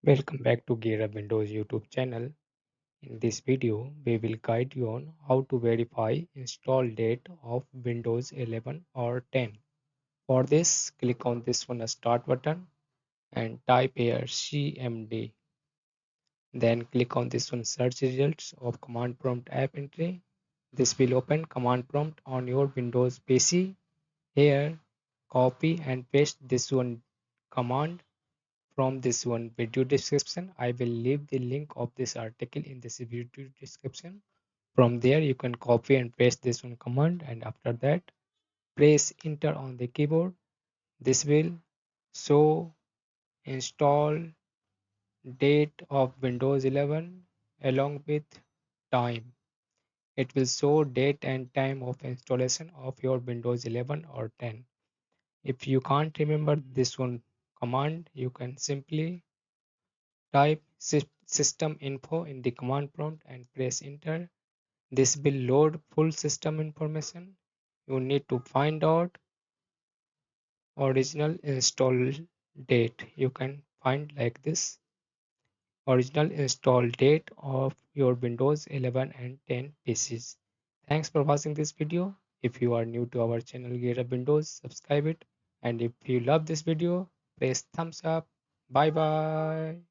Welcome back to Gear Up Windows YouTube channel. In this video, we will guide you on how to verify install date of Windows 11 or 10. For this, click on this one start button and type here CMD. Then click on this one search results of command prompt app entry. This will open command prompt on your Windows PC. Here, copy and paste this one command from this one video description. I will leave the link of this article in this video description. From there you can copy and paste this one command, and after that press enter on the keyboard. This will show install date of Windows 11 along with time. It will show date and time of installation of your Windows 11 or 10. If you can't remember this one command, you can simply type system info in the command prompt and press enter. This will load full system information. You need to find out original install date. You can find like this original install date of your Windows 11 and 10 PCs. Thanks for watching this video. If you are new to our channel Gear Up Windows, subscribe it. And if you love this video, press thumbs up. Bye bye.